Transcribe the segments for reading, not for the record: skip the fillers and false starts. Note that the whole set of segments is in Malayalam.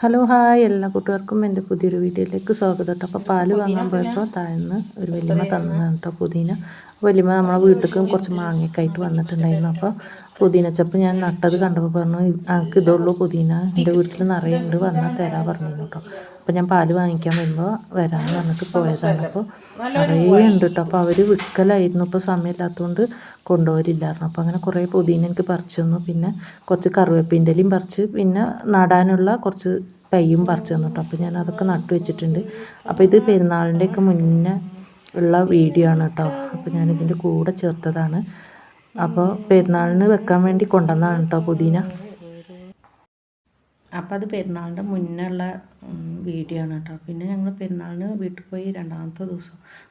ഹലോ ഹായ് എല്ലാ കൂട്ടുകാർക്കും എൻ്റെ പുതിയൊരു വീഡിയോയിലേക്ക് സ്വാഗതം കേട്ടോ. അപ്പോൾ പാല് വാങ്ങാൻ പോയപ്പോൾ താഴ്ന്ന് ഒരു വലിയമ്മ തന്നതാണ് കേട്ടോ പുതിന. വലിയമ്മ നമ്മളെ വീട്ടിലേക്കും കുറച്ച് മാങ്ങയൊക്കെയായിട്ട് വന്നിട്ടുണ്ടായിരുന്നു. അപ്പോൾ പുതിനച്ചപ്പ് ഞാൻ നട്ടത് കണ്ടപ്പോൾ പറഞ്ഞു എനിക്ക് ഇതുള്ളൂ പുതിന, എൻ്റെ വീട്ടിൽ നിറയെ ഉണ്ട്, വന്നാൽ തരാൻ പറഞ്ഞിരുന്നു കേട്ടോ. അപ്പോൾ ഞാൻ പാല് വാങ്ങിക്കാൻ വരുമ്പോൾ വരാമെന്ന് പറഞ്ഞിട്ട് പോയതാണ്. അപ്പോൾ നിറയെ ഉണ്ട് കേട്ടോ. അപ്പോൾ അവർ വിൽക്കലായിരുന്നു, ഇപ്പോൾ സമയമില്ലാത്തതുകൊണ്ട് കൊണ്ടുപോരില്ലായിരുന്നു. അപ്പോൾ അങ്ങനെ കുറേ പുതിന എനിക്ക് പറിച്ചു തന്നു. പിന്നെ കുറച്ച് കറിവേപ്പിൻ്റെ ഇലയും പറിച്ച്, പിന്നെ നടാനുള്ള കുറച്ച് തൈയും പറിച്ചു തന്നു കേട്ടോ. അപ്പോൾ ഞാൻ അതൊക്കെ നട്ടു വെച്ചിട്ടുണ്ട്. അപ്പോൾ ഇത് പെരുന്നാളിൻ്റെയൊക്കെ മുന്നേ ഉള്ള വീഡിയോ ആണ് കേട്ടോ. അപ്പോൾ ഞാനിതിൻ്റെ കൂടെ ചേർത്തതാണ്. അപ്പോൾ പെരുന്നാളിന് വെക്കാൻ വേണ്ടി കൊണ്ടുവന്നതാണ് കേട്ടോ പുതിന. അപ്പോൾ അത് പെരുന്നാളിൻ്റെ മുന്നേ ഉള്ള വീഡിയോ ആണ് കേട്ടോ. പിന്നെ ഞങ്ങൾ പെരുന്നാളിന് വീട്ടിൽ പോയി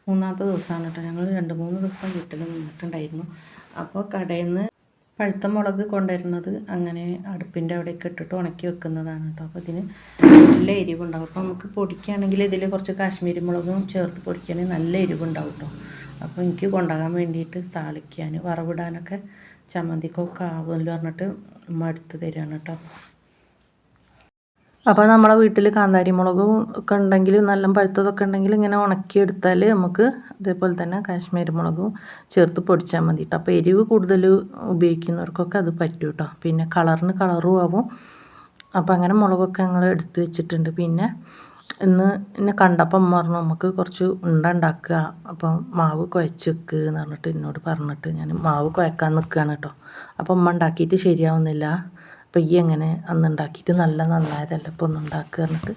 മൂന്നാമത്തെ ദിവസമാണ് കേട്ടോ. ഞങ്ങൾ 2-3 ദിവസം വീട്ടിൽ നിന്നിട്ടുണ്ടായിരുന്നു. അപ്പോൾ കടയിൽ നിന്ന് പഴുത്ത മുളക് കൊണ്ടുവരുന്നത് അങ്ങനെ അടുപ്പിൻ്റെ അവിടെയൊക്കെ ഇട്ടിട്ട് ഉണക്കി വെക്കുന്നതാണ് കേട്ടോ. അപ്പോൾ ഇതിന് നല്ല എരിവുണ്ടാവും. അപ്പോൾ നമുക്ക് പൊടിക്കുകയാണെങ്കിൽ ഇതിൽ കുറച്ച് കാശ്മീരി മുളകും ചേർത്ത് പൊടിക്കുകയാണെങ്കിൽ നല്ല എരിവുണ്ടാവും കേട്ടോ. അപ്പോൾ എനിക്ക് കൊണ്ടുപോകാൻ വേണ്ടിയിട്ട് താളിക്കാൻ വറവിടാനൊക്കെ ചമ്മന്തിക്കൊക്കെ ആവുമല്ലോ പറഞ്ഞിട്ട് ഉമ്മ എടുത്ത് തരികയാണ് കേട്ടോ. അപ്പോൾ നമ്മളെ വീട്ടിൽ കാന്താരി മുളകും ഒക്കെ ഉണ്ടെങ്കിൽ നല്ല പഴുത്തതൊക്കെ ഉണ്ടെങ്കിൽ ഇങ്ങനെ ഉണക്കിയെടുത്താൽ നമുക്ക് അതേപോലെ തന്നെ കാശ്മീരി മുളകും ചേർത്ത് പൊടിച്ചാൽ മതി കേട്ടോ. അപ്പോൾ എരിവ് കൂടുതൽ ഉപയോഗിക്കുന്നവർക്കൊക്കെ അത് പറ്റും കേട്ടോ. പിന്നെ കളറിന് കളറും ആവും. അപ്പോൾ അങ്ങനെ മുളകൊക്കെ ഞങ്ങൾ എടുത്ത് വെച്ചിട്ടുണ്ട്. പിന്നെ ഇന്ന് എന്നെ കണ്ടപ്പം അമ്മ പറഞ്ഞു നമുക്ക് കുറച്ച് ഉണ്ടാക്കുക, അപ്പം മാവ് കുഴച്ച് വെക്കുക എന്ന് പറഞ്ഞിട്ട് എന്നോട് പറഞ്ഞിട്ട് ഞാൻ മാവ് കുഴക്കാൻ നിൽക്കുകയാണ് കേട്ടോ. അപ്പം അമ്മ ഉണ്ടാക്കിയിട്ട് ശരിയാവുന്നില്ല, അപ്പോൾ ഈ എങ്ങനെ അന്ന് ഉണ്ടാക്കിയിട്ട് നന്നായതല്ല ഇപ്പോൾ ഒന്ന് ഉണ്ടാക്കുക പറഞ്ഞിട്ട്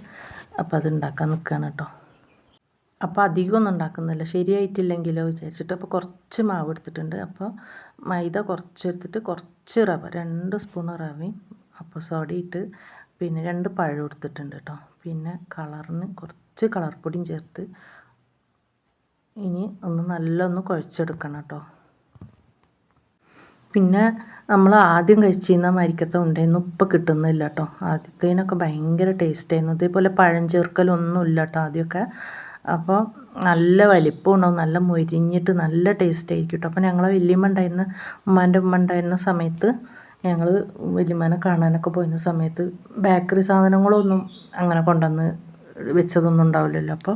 അപ്പോൾ അത് ഉണ്ടാക്കാൻ നിൽക്കുകയാണ് കേട്ടോ. അപ്പോൾ അധികമൊന്നും ഉണ്ടാക്കുന്നില്ല, ശരിയായിട്ടില്ലെങ്കിലോ വിചാരിച്ചിട്ട് അപ്പോൾ കുറച്ച് മാവ് എടുത്തിട്ടുണ്ട്. അപ്പോൾ മൈദ കുറച്ച് എടുത്തിട്ട് കുറച്ച് റവ 2 സ്പൂൺ റവയും അപ്പോൾ സോഡ ഇട്ട് പിന്നെ 2 പഴം എടുത്തിട്ടുണ്ട് കേട്ടോ. പിന്നെ കളറിന് കുറച്ച് കളർ പൊടിയും ചേർത്ത് ഇനി നല്ലൊന്ന് കുഴച്ചെടുക്കണം കേട്ടോ. പിന്നെ നമ്മൾ ആദ്യം കഴിച്ചിരുന്ന മരിക്കത്ത ഉണ്ടേന്ന് ഇപ്പോൾ കിട്ടുന്നില്ല കേട്ടോ. ആദ്യത്തേനൊക്കെ ഭയങ്കര ടേസ്റ്റായിരുന്നു. ഇതേപോലെ പഴം ചേർക്കലൊന്നും ഇല്ല കേട്ടോ ആദ്യമൊക്കെ. അപ്പോൾ നല്ല വലിപ്പം ഉണ്ടാവും, നല്ല മൊരിഞ്ഞിട്ട് നല്ല ടേസ്റ്റ് ആയിരിക്കും കേട്ടോ. അപ്പോൾ ഞങ്ങളെ ഉമ്മാൻ്റെ ഉമ്മ ഉണ്ടായിരുന്ന സമയത്ത് ഞങ്ങൾ വല്യമ്മേനെ കാണാനൊക്കെ പോയിരുന്ന സമയത്ത് ബേക്കറി സാധനങ്ങളൊന്നും അങ്ങനെ കൊണ്ടുവന്ന് വെച്ചതൊന്നും ഉണ്ടാവില്ലല്ലോ. അപ്പോൾ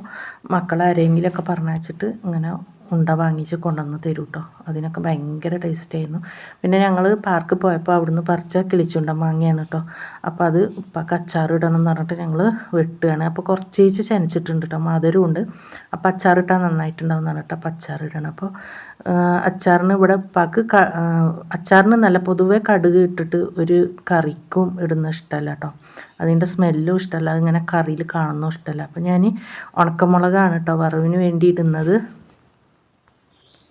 മക്കളാരെങ്കിലുമൊക്കെ പറഞ്ഞയച്ചിട്ട് ഇങ്ങനെ ഉണ്ട വാങ്ങിച്ച് കൊണ്ടുവന്ന് തരും കേട്ടോ. അതിനൊക്കെ ഭയങ്കര ടേസ്റ്റായിരുന്നു. പിന്നെ ഞങ്ങൾ പാർക്ക് പോയപ്പോൾ അവിടുന്ന് പറിച്ച കിളിച്ചുണ്ട മാങ്ങയാണ് കേട്ടോ. അപ്പോൾ അത് ഉപ്പാക്ക് അച്ചാറിടണം എന്ന് പറഞ്ഞിട്ട് ഞങ്ങൾ വെട്ടുകയാണ്. അപ്പോൾ കുറച്ചേച്ച് ചനച്ചിട്ടുണ്ട് കേട്ടോ, മധുരമുണ്ട്. അപ്പോൾ അച്ചാറിട്ടാൽ നന്നായിട്ടുണ്ടാവും എന്ന് പറഞ്ഞിട്ട് അപ്പോൾ അച്ചാറിടണം. അപ്പോൾ അച്ചാറിന് ഇവിടെ ഉപ്പാക്ക് അച്ചാറിന് നല്ല പൊതുവേ കടുക് ഇട്ടിട്ട് ഒരു കറിക്കും ഇടുന്ന ഇഷ്ടമല്ല കേട്ടോ. അതിൻ്റെ സ്മെല്ലും ഇഷ്ടമല്ല, അതിങ്ങനെ കറിയിൽ കാണുന്നതും ഇഷ്ടമല്ല. അപ്പോൾ ഞാൻ ഉണക്കമുളകാണ് കേട്ടോ വറവിന് വേണ്ടി ഇടുന്നത്.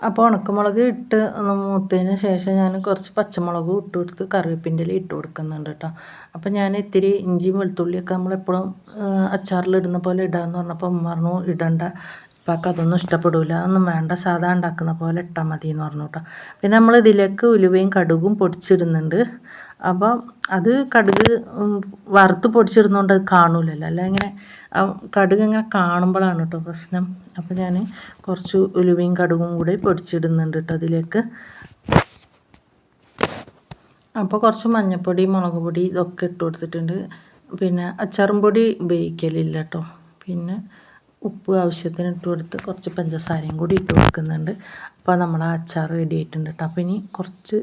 അപ്പോൾ ഉണക്കമുളക് ഇട്ട് ഒന്ന് മൂത്തതിന് ശേഷം ഞാൻ കുറച്ച് പച്ചമുളകും ഇട്ട് കൊടുത്ത് കറിവേപ്പിൻ്റെ ഇല ഇട്ട് കൊടുക്കുന്നുണ്ട് കേട്ടോ. അപ്പോൾ ഞാൻ ഇത്തിരി ഇഞ്ചിയും വെളുത്തുള്ളിയൊക്കെ നമ്മളെപ്പോഴും അച്ചാറിലിടുന്ന പോലെ ഇടാമെന്ന് പറഞ്ഞപ്പോൾ ഉമ്മ പറഞ്ഞു ഇടണ്ട, ഇപ്പാക്ക് അതൊന്നും ഇഷ്ടപ്പെടില്ല, അതൊന്നും വേണ്ട, സാധാ ഉണ്ടാക്കുന്ന പോലെ ഇട്ടാൽ മതി എന്ന് പറഞ്ഞു കേട്ടോ. പിന്നെ നമ്മൾ ഇതിലേക്ക് ഉലുവയും കടുകും പൊടിച്ചിടുന്നുണ്ട്. അപ്പോൾ അത് കടുക് വറുത്ത് പൊടിച്ചിടുന്നതുകൊണ്ട് അത് കാണൂലല്ലോ, അല്ല ഇങ്ങനെ കടുക് ഇങ്ങനെ കാണുമ്പോഴാണ് കേട്ടോ പ്രശ്നം. അപ്പോൾ ഞാൻ കുറച്ച് ഉലുവയും കടുകും കൂടി പൊടിച്ചിടുന്നുണ്ട് കേട്ടോ അതിലേക്ക്. അപ്പോൾ കുറച്ച് മഞ്ഞൾപ്പൊടി മുളക് പൊടി ഇതൊക്കെ ഇട്ട് കൊടുത്തിട്ടുണ്ട്. പിന്നെ അച്ചാറും പൊടി ഉപയോഗിക്കലില്ല കേട്ടോ. പിന്നെ ഉപ്പ് ആവശ്യത്തിന് ഇട്ട് കൊടുത്ത് കുറച്ച് പഞ്ചസാരയും കൂടി ഇട്ട് കൊടുക്കുന്നുണ്ട്. അപ്പോൾ നമ്മൾ ആ അച്ചാർ റെഡി ആയിട്ടുണ്ട് കേട്ടോ. അപ്പോൾ ഇനി കുറച്ച്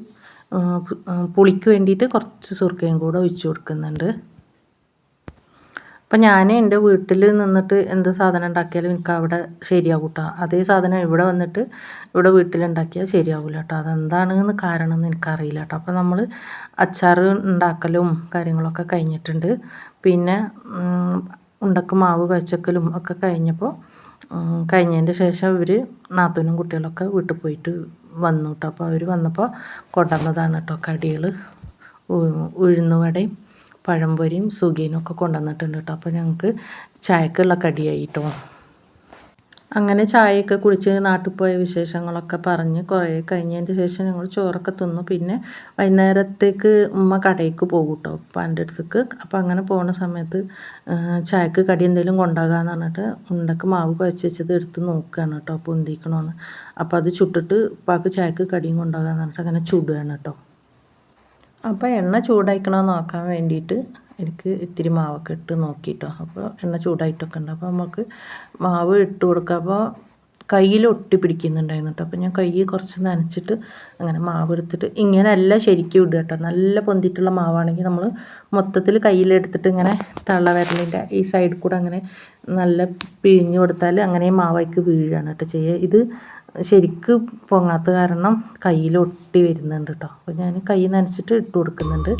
പുളിക്ക് വേണ്ടിയിട്ട് കുറച്ച് സുർക്കയും കൂടെ ഒഴിച്ച് കൊടുക്കുന്നുണ്ട്. അപ്പം ഞാൻ എൻ്റെ വീട്ടിൽ നിന്നിട്ട് എന്ത് സാധനം ഉണ്ടാക്കിയാലും എനിക്ക് അവിടെ ശരിയാകും കേട്ടോ. അതേ സാധനം ഇവിടെ വന്നിട്ട് ഇവിടെ വീട്ടിലുണ്ടാക്കിയാൽ ശരിയാവില്ല കേട്ടോ. അതെന്താണെന്ന് കാരണം എന്ന് എനിക്കറിയില്ല കേട്ടോ. അപ്പോൾ നമ്മൾ അച്ചാർ ഉണ്ടാക്കലും കാര്യങ്ങളൊക്കെ കഴിഞ്ഞിട്ടുണ്ട്. പിന്നെ ഉണ്ടക്ക് മാവ് കുഴച്ചക്കലും ഒക്കെ കഴിഞ്ഞതിൻ്റെ ശേഷം ഇവർ നാത്തൂനും കുട്ടികളൊക്കെ വീട്ടിൽ പോയിട്ട് വന്നു കേട്ടോ. അപ്പോൾ അവർ വന്നപ്പോൾ കൊണ്ടുവന്നതാണ് കേട്ടോ കടികൾ. ഉഴുന്നുവടയും പഴംപൊരിയും സുഗീനും ഒക്കെ കൊണ്ടുവന്നിട്ടുണ്ട് കേട്ടോ. അപ്പോൾ ഞങ്ങൾക്ക് ചായക്കുള്ള കടിയായി കേട്ടോ. അങ്ങനെ ചായയൊക്കെ കുടിച്ച് നാട്ടിൽ പോയ വിശേഷങ്ങളൊക്കെ പറഞ്ഞ് കുറേ കഴിഞ്ഞതിൻ്റെ ശേഷം ഞങ്ങൾ ചോറൊക്കെ തിന്നു. പിന്നെ വൈകുന്നേരത്തേക്ക് ഉമ്മ കടയ്ക്ക് പോകും കേട്ടോ ഉപ്പാൻ്റെ അടുത്തേക്ക്. അപ്പോൾ അങ്ങനെ പോകുന്ന സമയത്ത് ചായക്ക് കടി എന്തെങ്കിലും കൊണ്ടുപോകാമെന്ന് പറഞ്ഞിട്ട് ഉണ്ടക്ക് മാവ് കുഴച്ച് വെച്ചത് എടുത്ത് നോക്കുകയാണ് കേട്ടോ പൊന്തിക്കണമെന്ന്. അപ്പോൾ അത് ചുട്ടിട്ട് ഉപ്പാക്ക് ചായക്ക് കടിയും കൊണ്ടുപോകാമെന്ന് പറഞ്ഞിട്ട് അങ്ങനെ ചുടുകയാണ് കേട്ടോ. അപ്പോൾ എണ്ണ ചൂടായിക്കണമെന്ന് നോക്കാൻ വേണ്ടിയിട്ട് എനിക്ക് ഇത്തിരി മാവൊക്കെ ഇട്ട് നോക്കിയിട്ടോ. അപ്പോൾ എണ്ണ ചൂടായിട്ടൊക്കെ ഉണ്ട്. അപ്പോൾ നമുക്ക് മാവ് ഇട്ട് കൊടുക്കുക. അപ്പോൾ കയ്യിൽ ഒട്ടി പിടിക്കുന്നുണ്ടായിരുന്നു കേട്ടോ. അപ്പോൾ ഞാൻ കൈ കുറച്ച് നനച്ചിട്ട് അങ്ങനെ മാവ് എടുത്തിട്ട് ഇങ്ങനെയല്ല ശരിക്കും ഇടുക കേട്ടോ. നല്ല പൊന്തിയിട്ടുള്ള മാവാണെങ്കിൽ നമ്മൾ മൊത്തത്തിൽ കയ്യിലെടുത്തിട്ട് ഇങ്ങനെ തള്ളവിരലിൻ്റെ ഈ സൈഡിൽ കൂടെ അങ്ങനെ നല്ല പിഴിഞ്ഞ് കൊടുത്താൽ അങ്ങനെ മാവായിക്ക് വീഴുകയാണ് കേട്ടോ ചെയ്യുക. ഇത് ശരിക്ക് പൊങ്ങാത്ത കാരണം കയ്യിൽ ഒട്ടി വരുന്നുണ്ട് കേട്ടോ. അപ്പോൾ ഞാൻ കൈ നനച്ചിട്ട് ഇട്ട് കൊടുക്കുന്നുണ്ട്.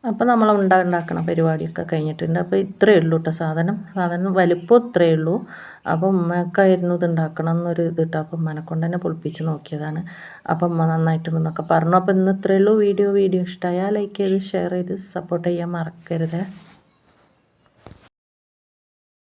അപ്പോൾ നമ്മൾ ഉണ്ടാക്കണ പരിപാടിയൊക്കെ കഴിഞ്ഞിട്ടുണ്ട്. അപ്പോൾ ഇത്രയേ ഉള്ളൂ കേട്ടോ സാധനം വലിപ്പം ഇത്രയേ ഉള്ളൂ. അപ്പോൾ ഉമ്മക്കായിരുന്നു ഇത് ഉണ്ടാക്കണം എന്നൊരു ഇതിട്ടോ. അപ്പോൾ ഉമ്മനെ കൊണ്ട് തന്നെ പൊളിപ്പിച്ച് നോക്കിയതാണ്. അപ്പോൾ ഉമ്മ നന്നായിട്ടുണ്ടെന്നൊക്കെ പറഞ്ഞു. അപ്പോൾ ഇന്ന് ഇത്രയേ ഉള്ളൂ വീഡിയോ ഇഷ്ടമായാൽ ലൈക്ക് ചെയ്ത് ഷെയർ ചെയ്ത് സപ്പോർട്ട് ചെയ്യാൻ മറക്കരുത്.